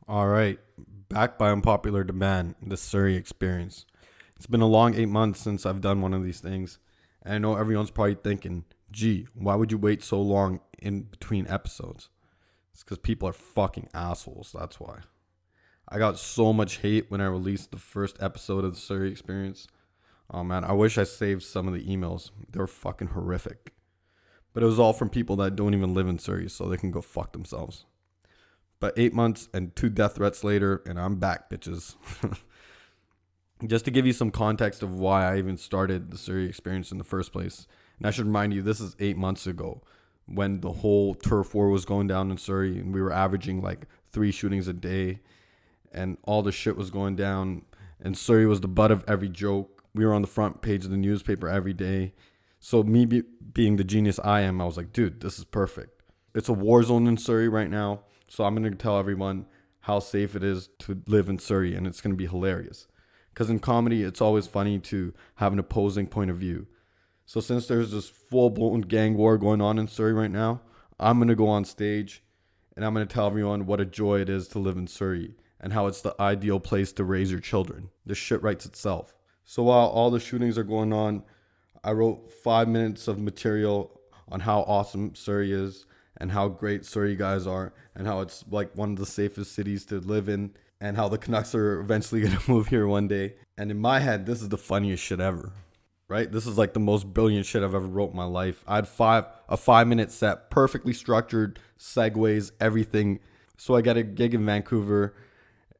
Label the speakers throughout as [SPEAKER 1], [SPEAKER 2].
[SPEAKER 1] All right, back by unpopular demand, the Surrey Experience. It's been a long 8 months since I've done one of these things, and I know everyone's probably thinking, gee, why would you wait so long in between episodes? It's because people are fucking assholes, that's why. I got so much hate when I released the first episode of the Surrey Experience. Oh man, I wish I saved some of the emails. They were fucking horrific. But it was all from people that don't even live in Surrey, so they can go fuck themselves. But 8 months and 2 death threats later, and I'm back, bitches. Just to give you some context of why I even started the Surrey Experience in the first place. And I should remind you, this is 8 months ago when the whole turf war was going down in Surrey and we were averaging like 3 shootings a day and all the shit was going down. And Surrey was the butt of every joke. We were on the front page of the newspaper every day. So me being the genius I am, I was like, dude, this is perfect. It's a war zone in Surrey right now. So I'm going to tell everyone how safe it is to live in Surrey, and it's going to be hilarious. Because in comedy, it's always funny to have an opposing point of view. So since there's this full-blown gang war going on in Surrey right now, I'm going to go on stage, and I'm going to tell everyone what a joy it is to live in Surrey, and how it's the ideal place to raise your children. This shit writes itself. So while all the shootings are going on, I wrote 5 minutes of material on how awesome Surrey is, and how great Surrey guys are, and how it's like one of the safest cities to live in, and how the Canucks are eventually going to move here one day. And in my head, this is the funniest shit ever, right? This is like the most brilliant shit I've ever wrote in my life. I had a 5 minute set, perfectly structured, segues, everything. So I got a gig in Vancouver,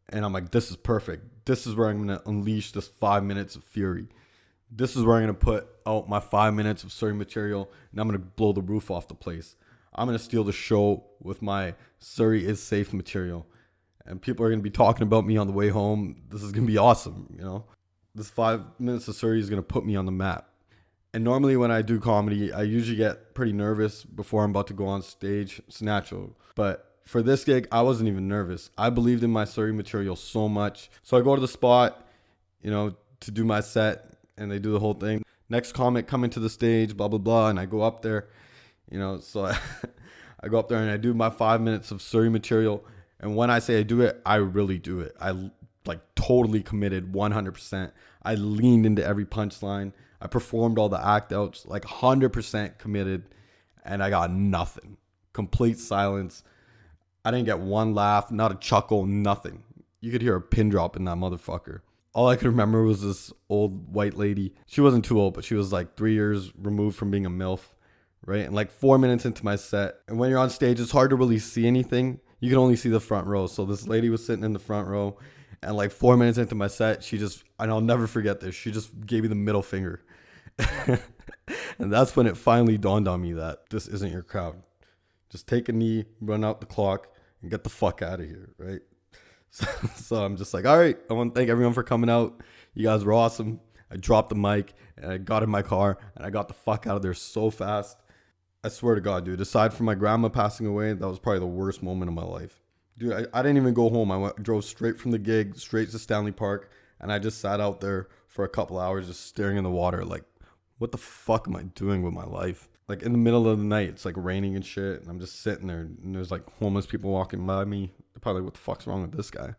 [SPEAKER 1] and I'm like, this is perfect. This is where I'm going to unleash this 5 minutes of fury. This is where I'm going to put out my 5 minutes of Surrey material, and I'm going to blow the roof off the place. I'm going to steal the show with my Surrey is safe material. And people are going to be talking about me on the way home. This is going to be awesome, you know. This 5 minutes of Surrey is going to put me on the map. And normally when I do comedy, I usually get pretty nervous before I'm about to go on stage. It's natural. But for this gig, I wasn't even nervous. I believed in my Surrey material so much. So I go to the spot, to do my set, and they do the whole thing. Next comic coming to the stage, blah, blah, blah. And I go up there. So I go up there and I do my 5 minutes of Surrey material. And when I say I do it, I really do it. I totally committed 100%. I leaned into every punchline. I performed all the act outs, 100% committed. And I got nothing. Complete silence. I didn't get one laugh, not a chuckle, nothing. You could hear a pin drop in that motherfucker. All I could remember was this old white lady. She wasn't too old, but she was 3 years removed from being a MILF. Right? And 4 minutes into my set, and when you're on stage, it's hard to really see anything. You can only see the front row. So this lady was sitting in the front row, and 4 minutes into my set, and I'll never forget this, she just gave me the middle finger. And that's when it finally dawned on me that this isn't your crowd. Just take a knee, run out the clock, and get the fuck out of here, right? So I'm just all right, I want to thank everyone for coming out. You guys were awesome. I dropped the mic, and I got in my car, and I got the fuck out of there so fast. I swear to God, dude, aside from my grandma passing away, that was probably the worst moment of my life. Dude, I didn't even go home. I drove straight from the gig, straight to Stanley Park, and I just sat out there for a couple hours just staring in the water what the fuck am I doing with my life? In the middle of the night, it's raining and shit, and I'm just sitting there, and there's homeless people walking by me. They're probably what the fuck's wrong with this guy?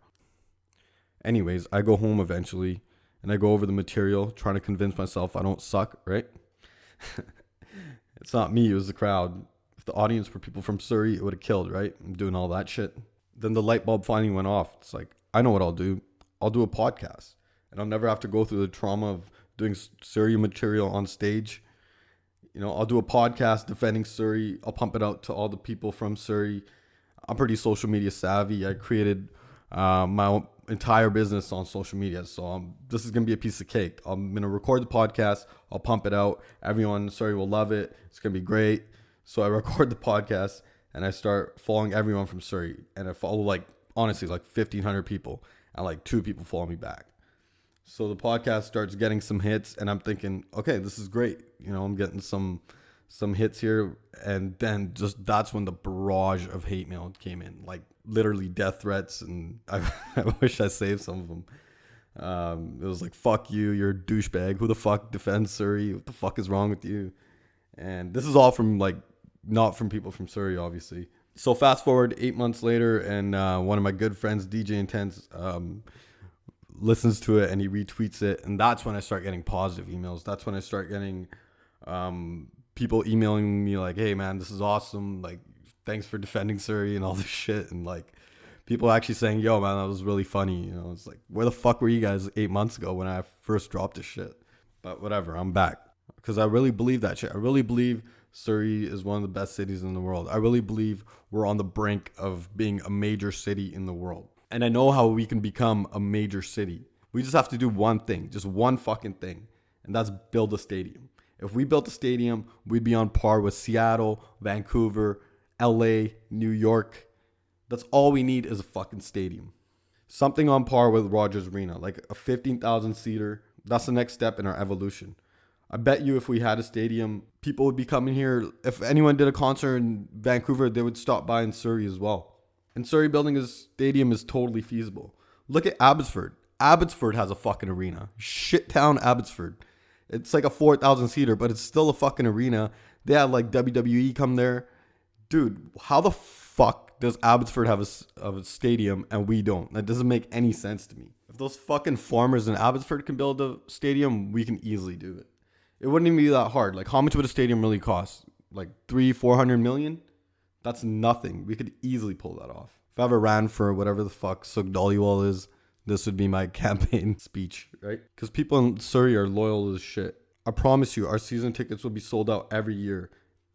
[SPEAKER 1] Anyways, I go home eventually, and I go over the material, trying to convince myself I don't suck, right? It's not me, it was the crowd. If the audience were people from Surrey, it would have killed, right? I'm doing all that shit. Then the light bulb finally went off. It's I know what I'll do. I'll do a podcast. And I'll never have to go through the trauma of doing Surrey material on stage. I'll do a podcast defending Surrey. I'll pump it out to all the people from Surrey. I'm pretty social media savvy. I created my entire business on social media. So this is going to be a piece of cake. I'm going to record the podcast. I'll pump it out. Everyone in Surrey will love it. It's going to be great. So I record the podcast and I start following everyone from Surrey. And I follow honestly 1,500 people, and 2 people follow me back. So the podcast starts getting some hits, and I'm thinking, okay, this is great. I'm getting some hits here. And then just that's when the barrage of hate mail came in, literally death threats. And I wish I saved some of them. It was fuck you, you're a douchebag. Who the fuck defends Surrey? What the fuck is wrong with you? And this is all from not from people from Surrey, obviously. So fast forward 8 months later, and one of my good friends, DJ Intense, listens to it and he retweets it, and that's when I start getting positive emails. That's when I start getting people emailing me like, "Hey man, this is awesome! Like, thanks for defending Surrey and all this shit." And like, people actually saying, "Yo man, that was really funny." You know, it's like, where the fuck were you guys 8 months ago when I first dropped this shit? But whatever, I'm back because I really believe that shit. I really believe Surrey is one of the best cities in the world. I really believe we're on the brink of being a major city in the world. And I know how we can become a major city. We just have to do one thing, just one fucking thing, and that's build a stadium. If we built a stadium, we'd be on par with Seattle, Vancouver, LA, New York. That's all we need is a fucking stadium. Something on par with Rogers Arena, like a 15,000 seater. That's the next step in our evolution. I bet you if we had a stadium, people would be coming here. If anyone did a concert in Vancouver, they would stop by in Surrey as well. And Surrey building a stadium is totally feasible. Look at Abbotsford. Abbotsford has a fucking arena. Shit town Abbotsford. It's like a 4,000 seater, but it's still a fucking arena. They had like WWE come there. Dude, how the fuck does Abbotsford have a stadium and we don't? That doesn't make any sense to me. If those fucking farmers in Abbotsford can build a stadium, we can easily do it. It wouldn't even be that hard. Like, how much would a stadium really cost? Like 300-400 million? That's nothing. We could easily pull that off. If I ever ran for whatever the fuck Sug Dollywall is, this would be my campaign speech, right? Because people in Surrey are loyal as shit. I promise you, our season tickets will be sold out every year.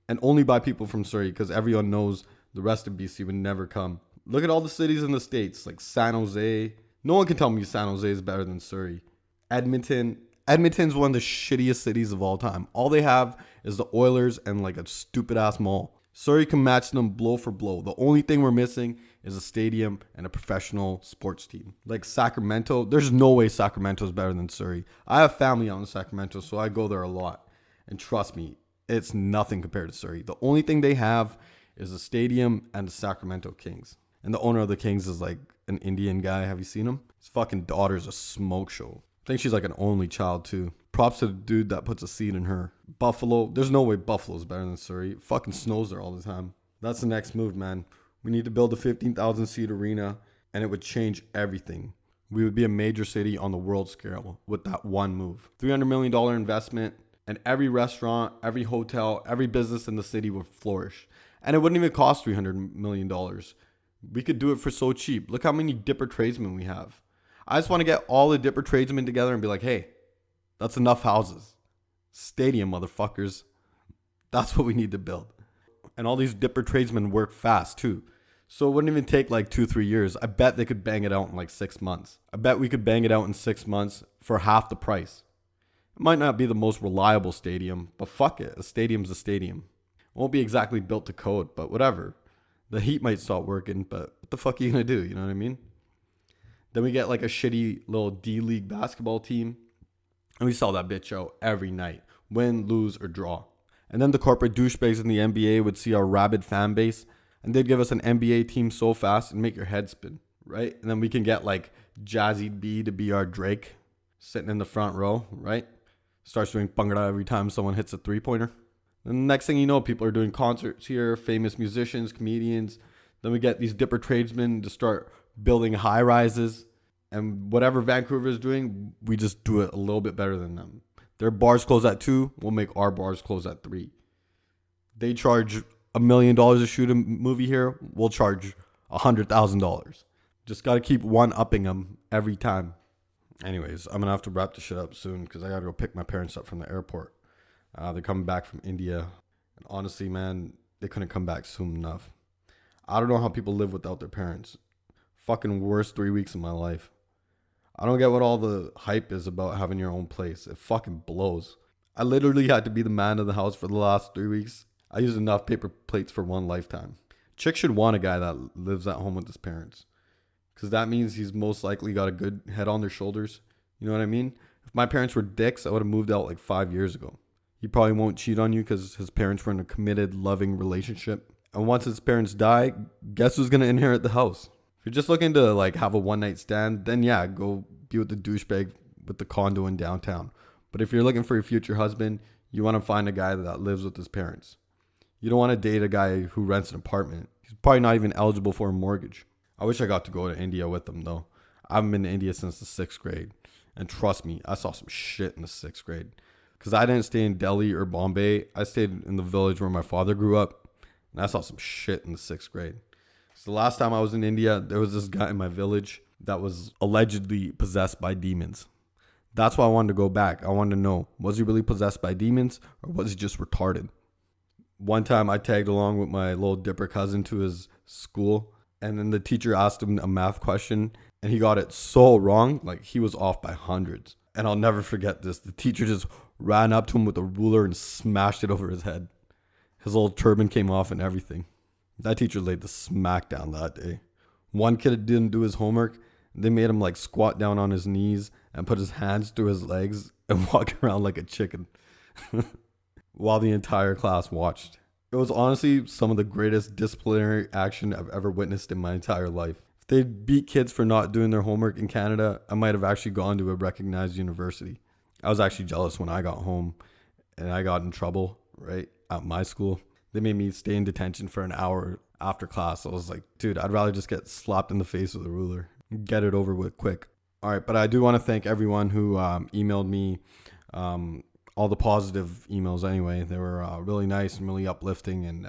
[SPEAKER 1] And only by people from Surrey, because everyone knows the rest of BC would never come. Look at all the cities in the States, like San Jose. No one can tell me San Jose is better than Surrey. Edmonton. Edmonton's one of the shittiest cities of all time. All they have is the Oilers and like a stupid ass mall. Surrey can match them blow for blow. The only thing we're missing is a stadium and a professional sports team. Like Sacramento, there's no way Sacramento is better than Surrey. I have family out in Sacramento, so I go there a lot. And trust me, it's nothing compared to Surrey. The only thing they have is a stadium and the Sacramento Kings. And the owner of the Kings is like an Indian guy. Have you seen him? His fucking daughter's a smoke show. I think she's like an only child too. Props to the dude that puts a seed in her. Buffalo, there's no way Buffalo's better than Surrey. It fucking snows there all the time. That's the next move, man. We need to build a 15,000 seat arena and it would change everything. We would be a major city on the world scale with that one move. $300 million investment, and every restaurant, every hotel, every business in the city would flourish. And it wouldn't even cost $300 million. We could do it for so cheap. Look how many dipper tradesmen we have. I just want to get all the dipper tradesmen together and be like, hey, that's enough houses. Stadium, motherfuckers. That's what we need to build. And all these dipper tradesmen work fast too. So it wouldn't even take like 2-3 years. I bet they could bang it out in like 6 months. I bet we could bang it out in 6 months for half the price. It might not be the most reliable stadium, but fuck it. A stadium's a stadium. It won't be exactly built to code, but whatever. The heat might stop working, but what the fuck are you going to do? You know what I mean? Then we get like a shitty little D-League basketball team. And we sell that bitch out every night. Win, lose, or draw. And then the corporate douchebags in the NBA would see our rabid fan base. And they'd give us an NBA team so fast and make your head spin. Right? And then we can get like Jazzy B to be our Drake. Sitting in the front row. Right? Starts doing bhangra every time someone hits a three-pointer. And the next thing you know, people are doing concerts here. Famous musicians, comedians. Then we get these dipper tradesmen to start building high rises, and whatever Vancouver is doing, we just do it a little bit better than them. Their bars close at 2, we'll make our bars close at 3. They charge $1 million to shoot a movie here, we'll charge $100,000. Just gotta keep one-upping them every time. Anyways, I'm gonna have to wrap this shit up soon because I gotta go pick my parents up from the airport. They're coming back from India, and honestly, man, they couldn't come back soon enough. I don't know how people live without their parents. Fucking worst 3 weeks of my life. I don't get what all the hype is about having your own place. It fucking blows. I literally had to be the man of the house for the last 3 weeks. I used enough paper plates for one lifetime. Chick should want a guy that lives at home with his parents. Because that means he's most likely got a good head on their shoulders. You know what I mean? If my parents were dicks, I would have moved out like 5 years ago. He probably won't cheat on you because his parents were in a committed, loving relationship. And once his parents die, guess who's going to inherit the house? If you're just looking to like have a one night stand, then yeah, go be with the douchebag with the condo in downtown. But if you're looking for your future husband, you want to find a guy that lives with his parents. You don't want to date a guy who rents an apartment. He's probably not even eligible for a mortgage. I wish I got to go to India with him though. I haven't been to India since the 6th grade. And trust me, I saw some shit in the 6th grade. Because I didn't stay in Delhi or Bombay. I stayed in the village where my father grew up. And I saw some shit in the 6th grade. So the last time I was in India, there was this guy in my village that was allegedly possessed by demons. That's why I wanted to go back. I wanted to know, was he really possessed by demons or was he just retarded? One time I tagged along with my little dipper cousin to his school, and then the teacher asked him a math question and he got it so wrong, like he was off by hundreds. And I'll never forget this. The teacher just ran up to him with a ruler and smashed it over his head. His old turban came off and everything. That teacher laid the smack down that day. One kid didn't do his homework. They made him like squat down on his knees and put his hands through his legs and walk around like a chicken while the entire class watched. It was honestly some of the greatest disciplinary action I've ever witnessed in my entire life. If they beat kids for not doing their homework in Canada, I might have actually gone to a recognized university. I was actually jealous when I got home and I got in trouble, right, at my school. They made me stay in detention for an hour after class. I was like, dude, I'd rather just get slapped in the face with a ruler. Get it over with quick. All right, but I do want to thank everyone who emailed me, all the positive emails anyway. They were really nice and really uplifting. And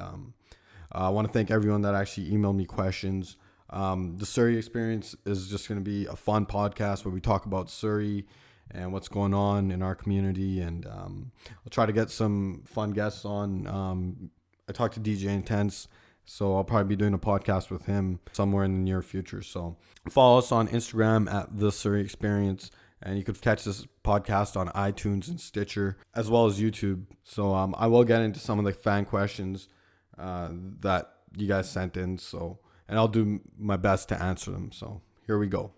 [SPEAKER 1] I want to thank everyone that actually emailed me questions. The Surrey Experience is just going to be a fun podcast where we talk about Surrey and what's going on in our community. And I'll try to get some fun guests on. I talked to DJ Intense, so I'll probably be doing a podcast with him somewhere in the near future. So follow us on Instagram at The Surrey Experience. And you could catch this podcast on iTunes and Stitcher, as well as YouTube. So I will get into some of the fan questions that you guys sent in. And I'll do my best to answer them. So here we go.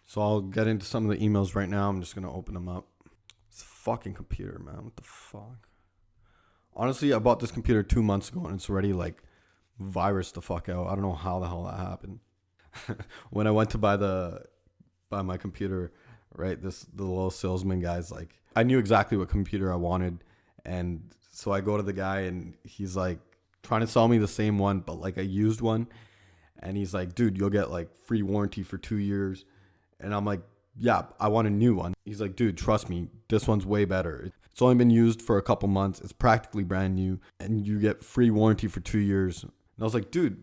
[SPEAKER 1] So I'll get into some of the emails right now. I'm just going to open them up. It's a fucking computer, man. What the fuck? Honestly, I bought this computer 2 months ago and it's already like virus the fuck out. I don't know how the hell that happened. When I went to buy my computer, right, the little salesman guy's like, I knew exactly what computer I wanted. And so I go to the guy and he's like trying to sell me the same one, but like a used one. And he's like, dude, you'll get like free warranty for 2 years. And I'm like, yeah, I want a new one. He's like, dude, trust me, this one's way better. It's only been used for a couple months. It's practically brand new. And you get free warranty for 2 years. And I was like, dude,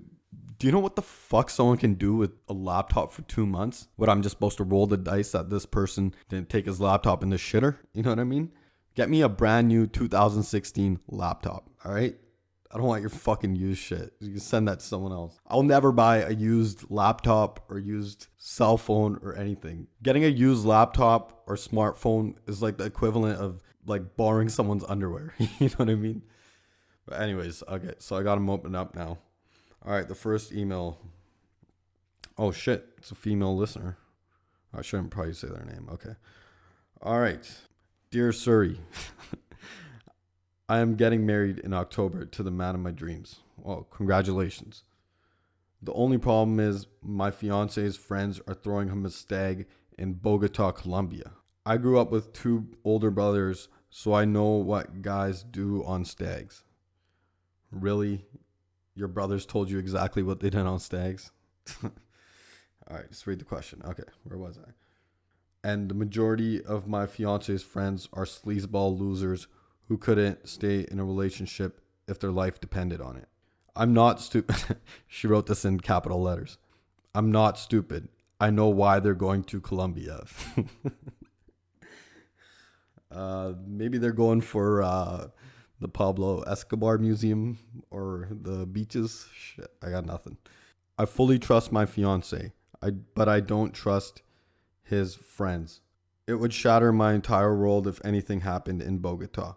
[SPEAKER 1] do you know what the fuck someone can do with a laptop for 2 months? What, I'm just supposed to roll the dice that this person didn't take his laptop in the shitter? You know what I mean? Get me a brand new 2016 laptop, all right? I don't want your fucking used shit. You can send that to someone else. I'll never buy a used laptop or used cell phone or anything. Getting a used laptop or smartphone is like the equivalent of like borrowing someone's underwear. You know what I mean? But anyways, okay, so I got them open up now. All right, the first email. Oh shit, it's a female listener. I shouldn't probably say their name. Okay. All right. Dear Surrey, I am getting married in October to the man of my dreams. Well, congratulations. The only problem is my fiance's friends are throwing him a stag in Bogota, Colombia. I grew up with 2 older brothers, so I know what guys do on stags. Really? Your brothers told you exactly what they did on stags? All right, just read the question. Okay, where was I? And the majority of my fiance's friends are sleazeball losers who couldn't stay in a relationship if their life depended on it. I'm not stupid. She wrote this in capital letters. I'm not stupid. I know why they're going to Colombia. Maybe they're going for the Pablo Escobar Museum or the beaches. Shit, I got nothing. I fully trust my fiance, but I don't trust his friends. It would shatter my entire world if anything happened in Bogota.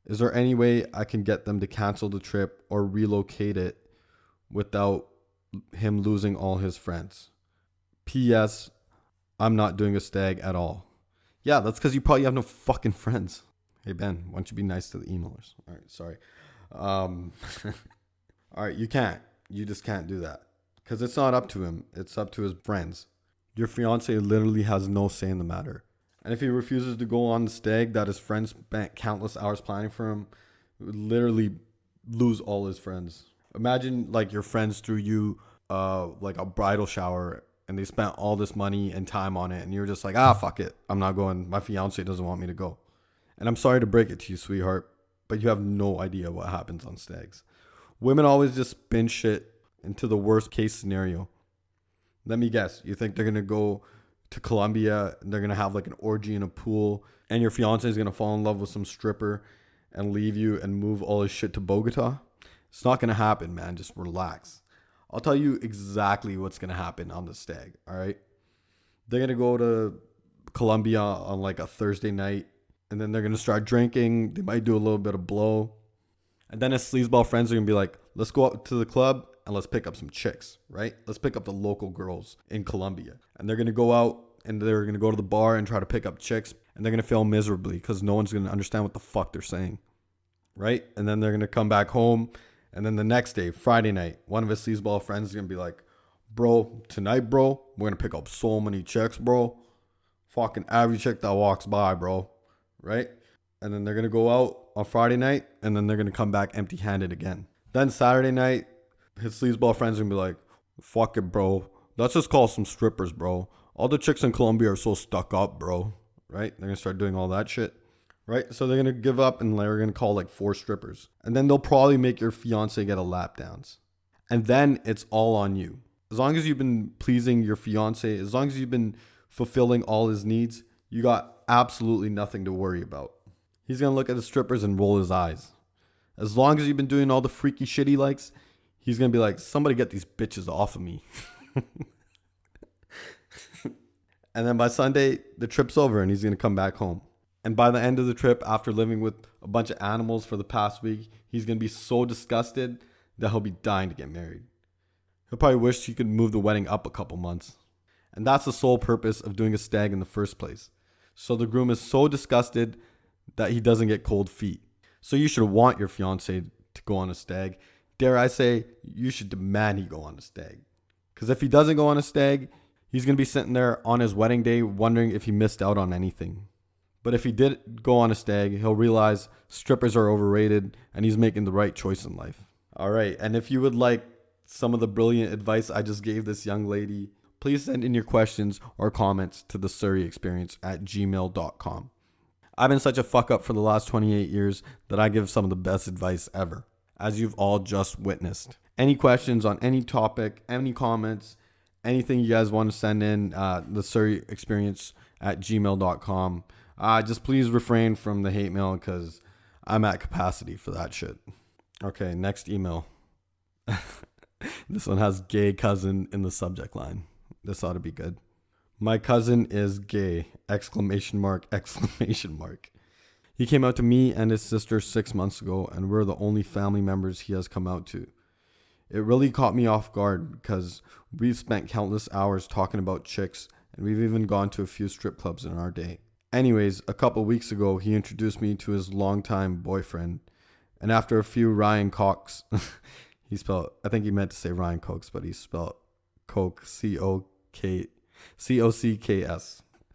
[SPEAKER 1] Is there any way I can get them to cancel the trip or relocate it without him losing all his friends? P.S. I'm not doing a stag at all. Yeah, that's because you probably have no fucking friends. Hey, Ben, why don't you be nice to the emailers? All right, sorry. All right, you can't. You just can't do that. Because it's not up to him. It's up to his friends. Your fiance literally has no say in the matter. And if he refuses to go on the stag that his friends spent countless hours planning for him, he would literally lose all his friends. Imagine like your friends threw you like a bridal shower and they spent all this money and time on it and you're just like, ah, fuck it. I'm not going. My fiance doesn't want me to go. And I'm sorry to break it to you, sweetheart, but you have no idea what happens on stags. Women always just spin shit into the worst case scenario. Let me guess. You think they're going to go to Colombia and they're going to have like an orgy in a pool and your fiance is going to fall in love with some stripper and leave you and move all his shit to Bogota? It's not going to happen, man. Just relax. I'll tell you exactly what's going to happen on the stag, all right? They're going to go to Colombia on like a Thursday night and then they're going to start drinking. They might do a little bit of blow. And then his sleazeball friends are going to be like, let's go out to the club and let's pick up some chicks, right? Let's pick up the local girls in Colombia. And they're going to go out and they're going to go to the bar and try to pick up chicks. And they're going to fail miserably because no one's going to understand what the fuck they're saying, right? And then they're going to come back home. And then the next day, Friday night, one of his sleazeball friends is going to be like, bro, tonight, bro, we're going to pick up so many chicks, bro. Fucking every chick that walks by, bro, right? And then they're going to go out on Friday night and then they're going to come back empty-handed again. Then Saturday night, his sleazeball friends are going to be like, fuck it, bro. Let's just call some strippers, bro. All the chicks in Colombia are so stuck up, bro. Right? They're going to start doing all that shit. Right? So they're going to give up and they're going to call like 4 strippers. And then they'll probably make your fiance get a lap dance. And then it's all on you. As long as you've been pleasing your fiance, as long as you've been fulfilling all his needs, you got absolutely nothing to worry about. He's going to look at the strippers and roll his eyes. As long as you've been doing all the freaky shit he likes, he's going to be like, somebody get these bitches off of me. And then by Sunday, the trip's over and he's going to come back home. And by the end of the trip, after living with a bunch of animals for the past week, he's going to be so disgusted that he'll be dying to get married. He'll probably wish he could move the wedding up a couple months. And that's the sole purpose of doing a stag in the first place. So the groom is so disgusted that he doesn't get cold feet. So you should want your fiance to go on a stag. Dare I say, you should demand he go on a stag. Because if he doesn't go on a stag, he's going to be sitting there on his wedding day wondering if he missed out on anything. But if he did go on a stag, he'll realize strippers are overrated and he's making the right choice in life. All right. And if you would like some of the brilliant advice I just gave this young lady, please send in your questions or comments to the Surrey Experience at gmail.com. I've been such a fuck up for the last 28 years that I give some of the best advice ever, as you've all just witnessed. Any questions on any topic, any comments, anything you guys want to send in, the Surrey Experience at gmail.com. Just please refrain from the hate mail because I'm at capacity for that shit. Okay, next email. This one has gay cousin in the subject line. This ought to be good. My cousin is gay! ! He came out to me and his sister 6 months ago, and we're the only family members he has come out to. It really caught me off guard because we've spent countless hours talking about chicks, and we've even gone to a few strip clubs in our day. Anyways, a couple weeks ago, he introduced me to his longtime boyfriend, and after a few Ryan Cocks, I think he meant to say Ryan Cokes, but he spelled Coke, Cocks.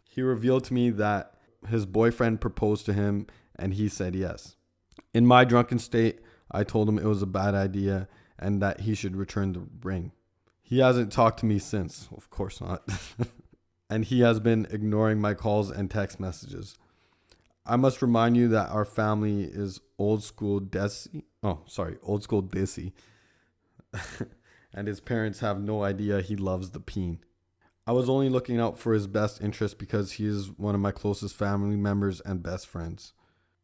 [SPEAKER 1] He revealed to me that his boyfriend proposed to him and he said yes. In my drunken state, I told him it was a bad idea and that he should return the ring. He hasn't talked to me since. Of course not. And he has been ignoring my calls and text messages. I must remind you that our family is old school desi. And his parents have no idea he loves the peen. I was only looking out for his best interest because he is one of my closest family members and best friends.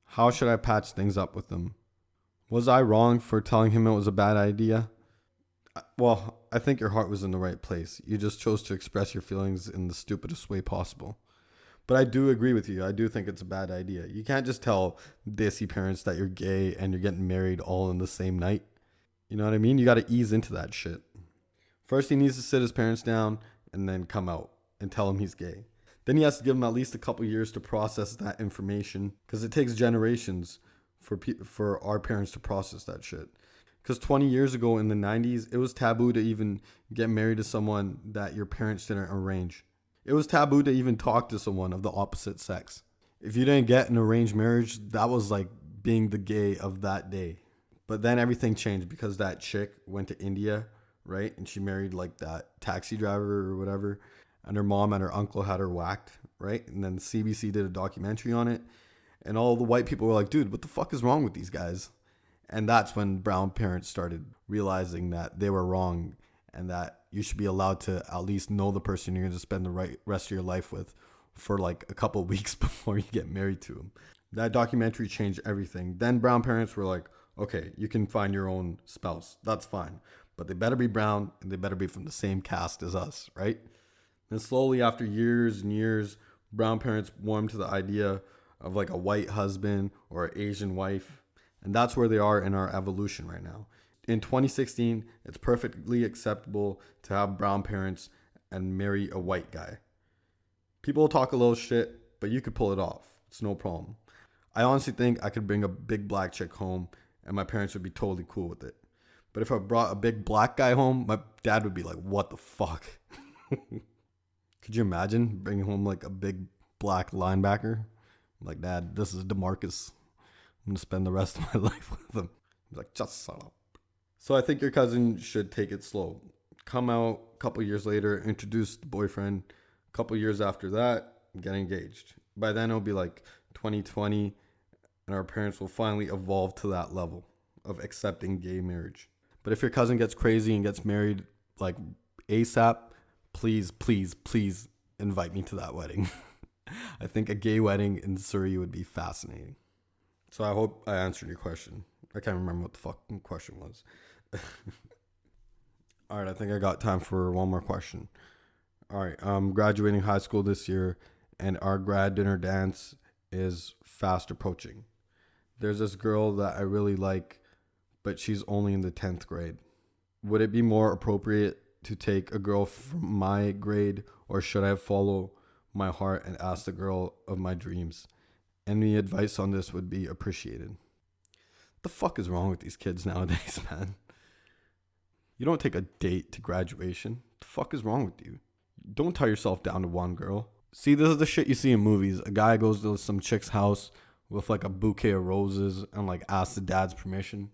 [SPEAKER 1] How should I patch things up with him? Was I wrong for telling him it was a bad idea? Well, I think your heart was in the right place. You just chose to express your feelings in the stupidest way possible. But I do agree with you. I do think it's a bad idea. You can't just tell desi parents that you're gay and you're getting married all in the same night. You know what I mean? You got to ease into that shit. First, he needs to sit his parents down and then come out and tell him he's gay. Then he has to give him at least a couple years to process that information because it takes generations for our parents to process that shit. Because 20 years ago in the 90s, it was taboo to even get married to someone that your parents didn't arrange. It was taboo to even talk to someone of the opposite sex. If you didn't get an arranged marriage, that was like being the gay of that day. But then everything changed because that chick went to India, right? And she married like that taxi driver or whatever. And her mom and her uncle had her whacked, right? And then CBC did a documentary on it. And all the white people were like, dude, what the fuck is wrong with these guys? And that's when brown parents started realizing that they were wrong and that you should be allowed to at least know the person you're going to spend the rest of your life with for like a couple of weeks before you get married to them. That documentary changed everything. Then brown parents were like, okay, you can find your own spouse. That's fine. But they better be brown and they better be from the same caste as us, right? And slowly after years and years, brown parents warmed to the idea of like a white husband or an Asian wife. And that's where they are in our evolution right now. In 2016, it's perfectly acceptable to have brown parents and marry a white guy. People talk a little shit, but you could pull it off. It's no problem. I honestly think I could bring a big black chick home and my parents would be totally cool with it. But if I brought a big black guy home, my dad would be like, what the fuck? Could you imagine bringing home like a big black linebacker? Like, Dad, this is DeMarcus. I'm going to spend the rest of my life with him. He's like, just shut up. So I think your cousin should take it slow. Come out a couple years later, introduce the boyfriend. A couple years after that, get engaged. By then it'll be like 2020 and our parents will finally evolve to that level of accepting gay marriage. But if your cousin gets crazy and gets married like ASAP, please, please, please invite me to that wedding. I think a gay wedding in Surrey would be fascinating. So I hope I answered your question. I can't remember what the fucking question was. All right, I think I got time for one more question. All right, I'm graduating high school this year, and our grad dinner dance is fast approaching. There's this girl that I really like, but she's only in the 10th grade. Would it be more appropriate to take a girl from my grade, or should I follow my heart and ask the girl of my dreams? Any advice on this would be appreciated. The fuck is wrong with these kids nowadays, man? You don't take a date to graduation. The fuck is wrong with you? Don't tie yourself down to one girl. See, this is the shit you see in movies. A guy goes to some chick's house with like a bouquet of roses and like asks the dad's permission,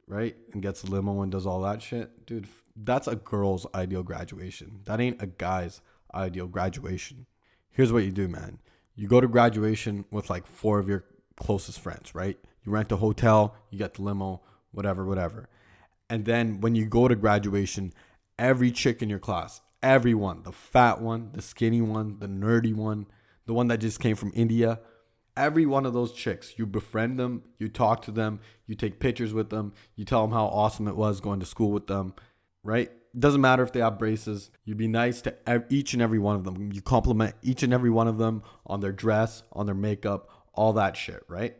[SPEAKER 1] right? And gets a limo and does all that shit. Dude, that's a girl's ideal graduation. That ain't a guy's ideal graduation. Here's what you do, man. You go to graduation with like 4 of your closest friends, right? You rent a hotel, you get the limo, whatever. And then when you go to graduation, every chick in your class, everyone, the fat one, the skinny one, the nerdy one, the one that just came from India, every one of those chicks, you befriend them, you talk to them, you take pictures with them, you tell them how awesome it was going to school with them, right? It doesn't matter if they have braces. You be nice to each and every one of them. You compliment each and every one of them on their dress, on their makeup, all that shit, right?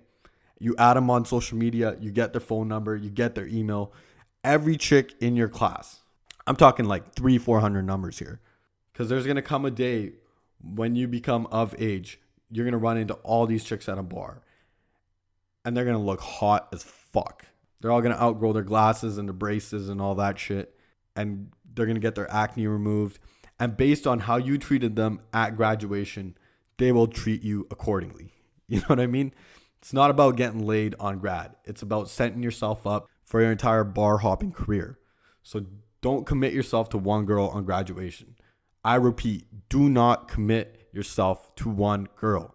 [SPEAKER 1] You add them on social media, you get their phone number, you get their email. Every chick in your class. I'm talking like 300-400 numbers here. Because there's going to come a day when you become of age, you're going to run into all these chicks at a bar. And they're going to look hot as fuck. They're all going to outgrow their glasses and their braces and all that shit. And they're going to get their acne removed. And based on how you treated them at graduation, they will treat you accordingly. You know what I mean? It's not about getting laid on grad. It's about setting yourself up for your entire bar hopping career. So don't commit yourself to one girl on graduation. I repeat, do not commit yourself to one girl.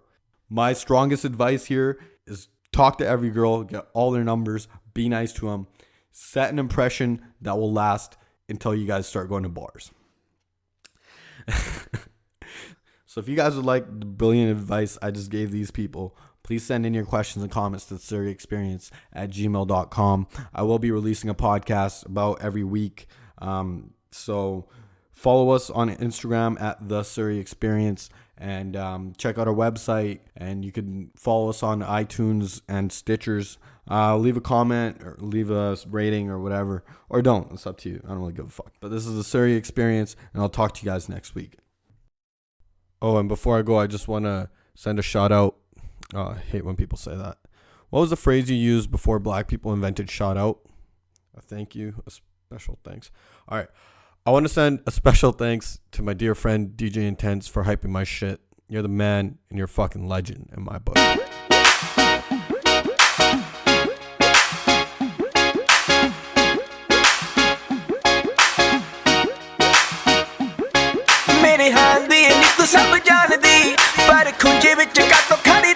[SPEAKER 1] My strongest advice here is talk to every girl, get all their numbers, be nice to them, set an impression that will last until you guys start going to bars. So if you guys would like the brilliant advice I just gave these people, please send in your questions and comments to surreyexperience@gmail.com. I will be releasing a podcast about every week. So follow us on Instagram at the Surrey Experience and check out our website. And you can follow us on iTunes and Stitchers. Leave a comment or leave a rating or whatever. Or don't. It's up to you. I don't really give a fuck. But this is the Surrey Experience, and I'll talk to you guys next week. Oh, and before I go, I just want to send a shout out. I hate when people say that. What was the phrase you used before black people invented shout out? A thank you, a special thanks. All right. I want to send a special thanks to my dear friend DJ Intense for hyping my shit. You're the man and you're a fucking legend in my book.
[SPEAKER 2] ਰਿਹਾਂਦੀ ਨੀ ਤੂੰ ਸਭ ਜਾਣਦੀ ਪਰ ਖੁੰਝੇ ਵਿੱਚ ਕਾਤੋਂ ਖੜੀ